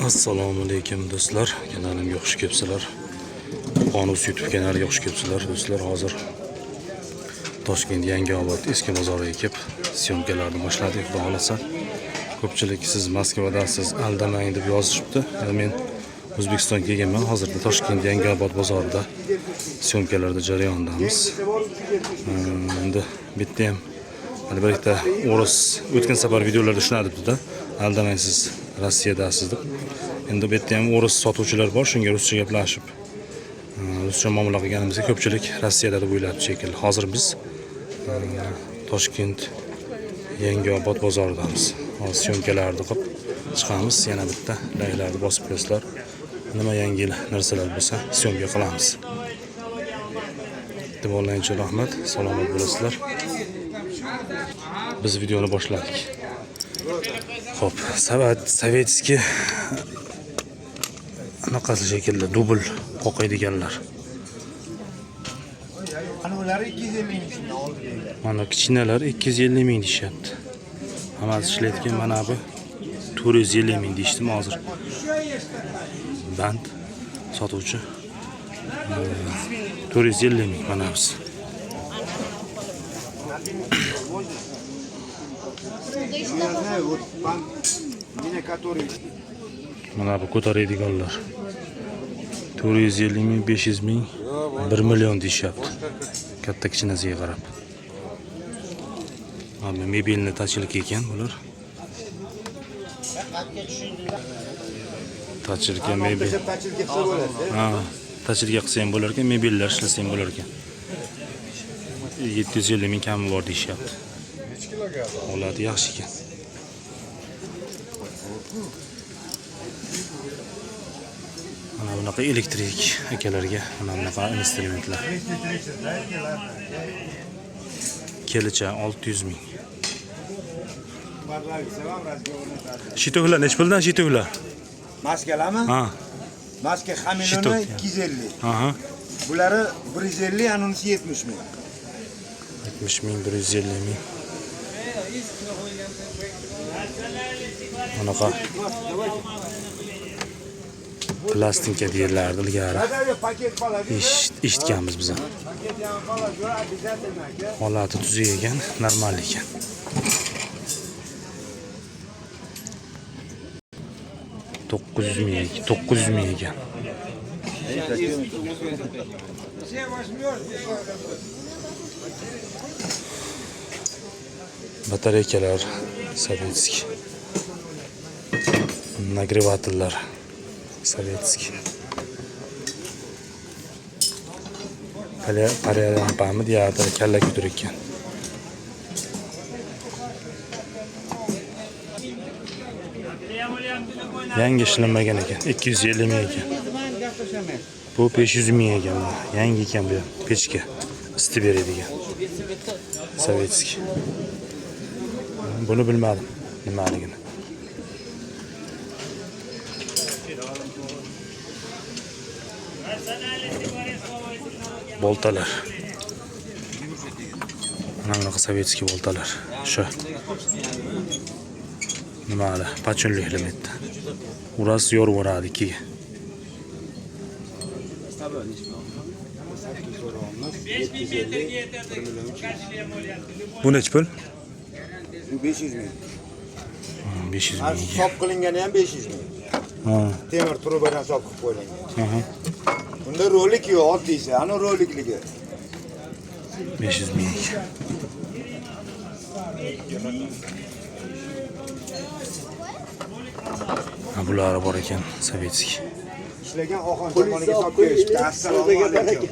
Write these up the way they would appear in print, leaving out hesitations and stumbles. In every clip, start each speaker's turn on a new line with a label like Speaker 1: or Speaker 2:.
Speaker 1: Assalomu alaykum do'stlar, kanalimga xush kelibsizlar. Qonus YouTube kanaliga xush kelibsizlar do'stlar. Hozir Toshkent Yangiobod eski bozoriga kelib syomkalarni boshladik. Xudo xolasa ko'pchilik siz Moskvadasiz, aldamang deb yozishibdi. Men O'zbekistonga kelganman. Hozirda Toshkent Yangiobod bozorida syomkalarda jarayondamiz. Endi bitta ham albatta o'ris o'tgan safar videolarda shuni debdi-da, aldamang siz Rossiyadasiz deb. Endi bu yerda ham o'ris sotuvchilar bor, shunga ruscha gaplashib ruscha muomala qilganimizga ko'pchilik Rossiyada deb o'ylab shekilli. Hozir biz Toshkent Yangiobod bozoridamiz. Hozir syomkalarni qilib chiqamiz, yana bitta laylarni bosib qo'ysizlar. Nima yangi narsalar bo'lsa syomka qilamiz. E'tiborlaringiz uchun rahmat, salomat bo'lasizlar. Biz videoni boshladik. Xo'p, sovetskiy anaqasi shekilli dubl qo'qiydiganlar. Mana kichkinalar 250 ming deyapti. Hammasi ishlayotgan mana bu 450 ming deyishdim hozir. Band sotuvchi 450 ming mana biz. Mana bu ko'taradiganlar 450 ming, 500 ming, 1 million deyishyapti. Katta kichkinasiga qarab. Mana mebelni tachillik ekan bular. Tachilga mebel. Ha, tachilga qilsa ham bo'lar ekan, mebellar ishlasa ham bo'lar ekan. 750 ming kami bor deyishyapti. Holati yaxshi ekan. Mana bunaqa elektrik akalarga mana bunaqa instrumentlar. Kelicha 600 ming. Shitoklar nech puldan shitoklar?
Speaker 2: Maskalami?
Speaker 1: Ha.
Speaker 2: Maska hamiloni 250.
Speaker 1: Aha.
Speaker 2: Bulari 150, anonsi 70 ming.
Speaker 1: 70 ming, 150 ming. Bunaqa plastinka deyiladi ilgari. Eshitganmiz biz ham. Holati tuzuk ekan, normal ekan. $900 ming ekan. Batareykalar sovetskiy. Nagrevatorlar sovetskiy. Qariya lampami deyapti, kalla ko'tarib ekan. Yangi ishlanmagan ekan, 250 ming ekan. Bu 500 ming ekan. Yangi ekan bu pechka. Isti beradigan. Sovetskiy. Buni bilmadim nimaligini. Boltalar. Mana bunaqa sovetskiy boltalar. Shu. Nimali? Pachunli elementda. Uras yorvoradi ikiga. Bu nech pul?
Speaker 2: 500 ming.
Speaker 1: 500 ming.
Speaker 2: Hisob qilingani ham 500 ming.
Speaker 1: Ha.
Speaker 2: Temir trubadan hisob qilib qo'yilgan.
Speaker 1: Aha.
Speaker 2: Bunda rolik yo'q, oddiysi, ana rolikligi.
Speaker 1: 500 ming. Ha, bular bor ekan, sovetskiy.
Speaker 2: Ishlagan oxon tomoniga hisob berishdi. Assalomu alaykum.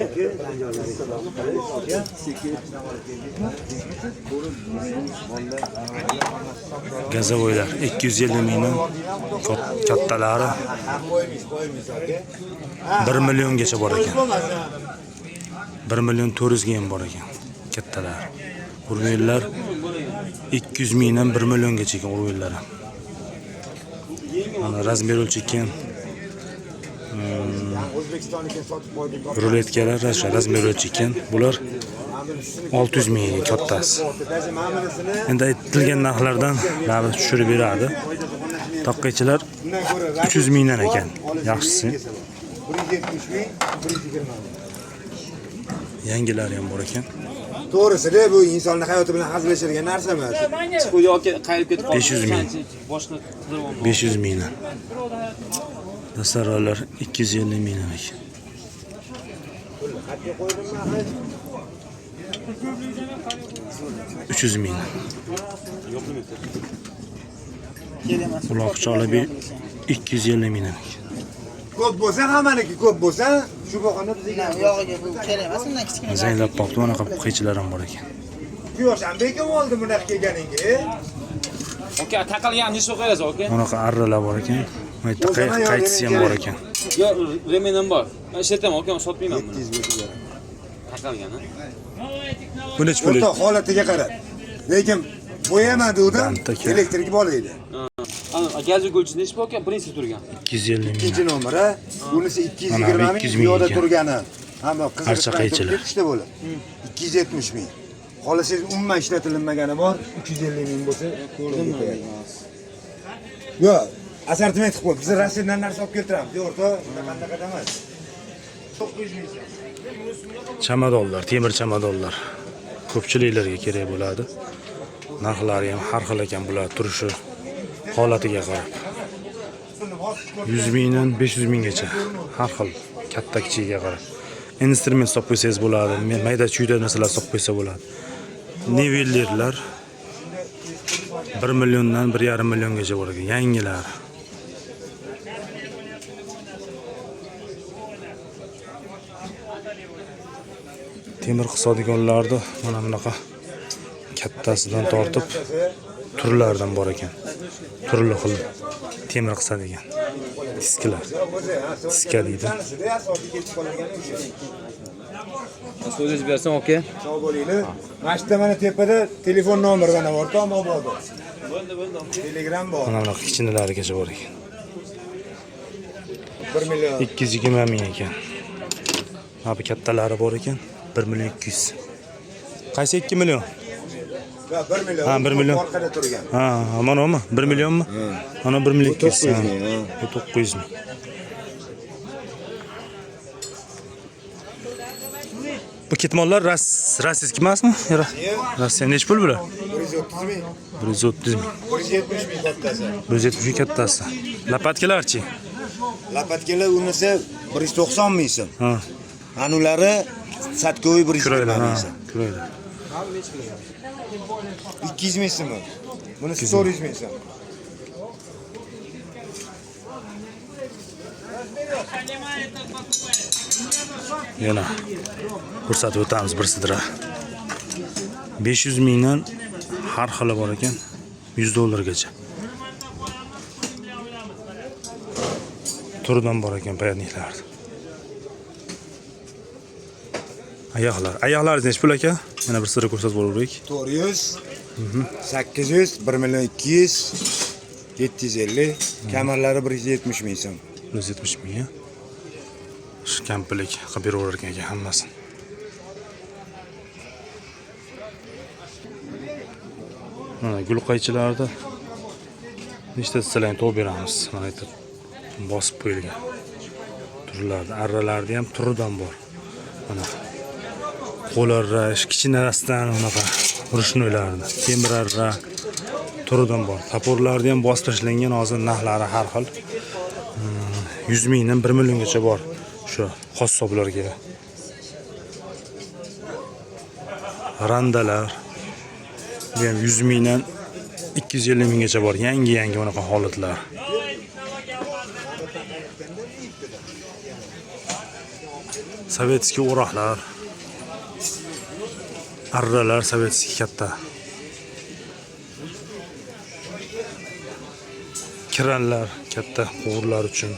Speaker 1: Gazavoylar 250 mingdan kattalari 1 milliongacha bor ekan. 1 million 400 ga ham bor ekan kattalar. Urvellar 200 mingdan 1 milliongacha ekan urvellar. Mana razmer o'lchayotgan ruletkalar razmer o'lchayotgan. Bular 600 ming kattasi. Endi aytilgan narxlardan narx tushirib beradi. Toqqaychilar
Speaker 2: Bundan ko'ra
Speaker 1: 300 mingdan ekan. Yaxshisi.
Speaker 2: 170 ming, 120 ming.
Speaker 1: Yangilari ham bor ekan.
Speaker 2: To'g'risida bu insonning hayoti bilan hazillashadigan narsa emas.
Speaker 3: Chiqib yoki qayerga ketib
Speaker 1: 500 ming.
Speaker 3: boshqa qidirib
Speaker 1: 500 mingdan. Dasarlar 250 mingdan ekan. 300 ming. Uloqchoqlar 250 mingdan.
Speaker 2: Ko'p bo'lsa hammaniki ko'p bo'lsa, shu bo'g'anda bizga
Speaker 4: Yog'iga bu kerak emas, undan kichkina.
Speaker 1: Zaynab topdi, mana qaychilar ham bor ekan.
Speaker 2: Yo'shanbekov oldi bunaqa kelganingga.
Speaker 3: Oka, taqilgan necha qo'yasiz, oka?
Speaker 1: Bunaqa arralar bor ekan. Mayta qaytisi ham bor ekan.
Speaker 3: Yo, remenim bor. Men ishlataman, oka, sotmayman buni. Taqilgan, ha?
Speaker 1: Bu necha pul?
Speaker 2: O'rta holatiga qarab. Lekin bo'yaman degdim,
Speaker 1: Bantaka.
Speaker 2: elektrik bo'laydi.
Speaker 3: Ana, gaz o'g'ilchi necha oka? Birinchi turgan.
Speaker 1: 250 ming.
Speaker 2: Ikkinchi nomeri, bunisi 220
Speaker 1: Mana
Speaker 2: ming,
Speaker 1: 200 ming
Speaker 2: yo'da
Speaker 1: ekan.
Speaker 2: turgani. Hamma
Speaker 1: Archa qaychilar.
Speaker 2: ketishda bo'ladi. 270 ming. Qolasangiz umuman ishlatilmagani bor, 350 ming bo'lsa, ko'rib ketadi. Yo'q, assortiment qilib qo'y. Biz Rossiyadan narsa olib keltiramiz. O'rta, qanaqa emas. 900 ming.
Speaker 1: Chamadonlar, temir chamadonlar. Ko'pchiliklarga kerak bo'ladi. Narxlari ham har xil ekan bular turishi holatiga qarab. 100 mingdan 500 minggacha har xil katta kichigiga qarab. Instrument solib qo'ysangiz bo'ladi, mayda chuyda narsalar solib qo'ysa bo'ladi. Nivellerlar 1 milliondan 1,5 milliongacha bor ekan, yangilar. Temir qisadiganlarda mana bunaqa kattasidan tortib turlardan bor ekan. Turli xil temir qisadigan disklar. Diska deydi.
Speaker 3: So'zingiz bersam, oka.
Speaker 2: Sog' bo'linglar. Mana shu mana tepada telefon nomeri mana bor, Tomobodo. Telegram bor.
Speaker 1: Mana bunaqa kichkinalarigacha bor ekan.
Speaker 2: 1 million.
Speaker 1: 220 ming ekan. Mana bu kattalari bor ekan. 1 million 200. Qaysi 2 million?
Speaker 2: Va 1 million.
Speaker 1: Ha, 1 million.
Speaker 2: Orqada turgan.
Speaker 1: Ha, manami? 1 millionmi? Mana 1 million 200.
Speaker 2: 900 ming, ha.
Speaker 1: Bu 900 ming. Bu ketmonlar rossiyskiy emasmi? Rossiya necha pul bular?
Speaker 2: 130 ming.
Speaker 1: 130 ming.
Speaker 2: 170 ming kattasi.
Speaker 1: 170 ming kattasi. Lapatkalarchi?
Speaker 2: Lapatkalar unisi 190 ming so'm.
Speaker 1: Ha,
Speaker 2: Anulari satkoviy 120
Speaker 1: kuraylar,
Speaker 2: ming
Speaker 1: ha,
Speaker 2: so'm.
Speaker 1: kuraylar.
Speaker 2: 200 ming so'm. Bunisi 400 ming so'm.
Speaker 1: Yana ko'rsatib o'tamiz bir sidra. 500 mingdan har xili bor ekan, 100 dollargacha. Turdan bor ekan payatniklar. Oyoqlaringiz necha pul aka? Mana bir sidra ko'rsatib o'raylik.
Speaker 2: 400, 800, 1 million 200, 750, kamarlari 170 ming so'm.
Speaker 1: 170 ming. Shu kampilik qilib beraverar ekan aka hammasini. Mana gul qaychilarda nechta sizlarga to'p beramiz. Mana aytib bosib qo'yilgan. Turlarda, arralarda ham turidan bor. Mana qo'larra, kichkinasidan unaqa rushnuylarni, temir arra turidan bor. Taporlarda ham bosib tashlangan, hozir narxlari har xil. 100 mingdan 1 milliongacha bor. Shu qassoblarga. Randalar bu ham 100 mingdan 250 minggacha bor. Yangi bunaqa holatlar. Sovetskiy o'roqlar. Arralar sovetskiy katta. Kranlar katta o'g'irlar uchun.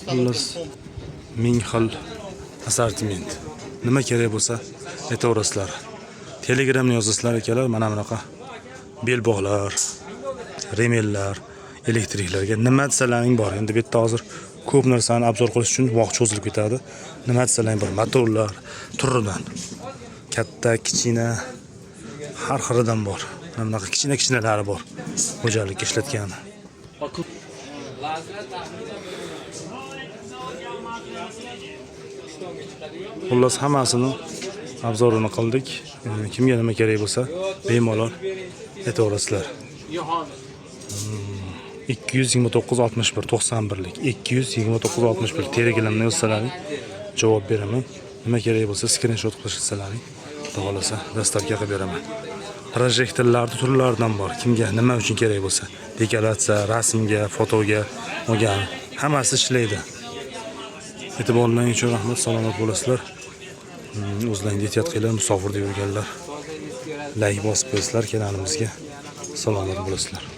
Speaker 1: Xullas, ming xil assortiment. Nima kerak bo'lsa aytaverasizlar. Telegramni yozasizlar akalar, mana bunaqa belbog'lar, remellar, elektriklarga nima desalaring bor. Endi bu yerda hozir ko'p narsani obzor qilish uchun vaqt cho'zilib ketadi. Nima desalang bir motorlar turidan katta, kichkina har xilidan bor. Mana bunaqa kichkinalari bor. Xo'jalikka ishlatgan. Xullas hammasini obzorini qildik. Kimga nima kerak bo'lsa, bemalol aytaverasizlar. 229 61 91lik 229 61 telegramda yozsalaring javob beraman. Nima kerak bo'lsa skrinshot qilishsalaring, xudo xolasa dastavka qilib beraman. Projektorlarning turlaridan bor. Kimga nima uchun kerak bo'lsa, dekoratsiya, rasmga, fotoga olgan hammasi ishlaydi. E'tiborlaringiz uchun rahmat, salomat bo'lasizlar. O'zlaringiz ehtiyot qilinglar, musofirda yurganlar. Like bosib qo'yasizlar kanalimizga. Salomat bo'lasizlar.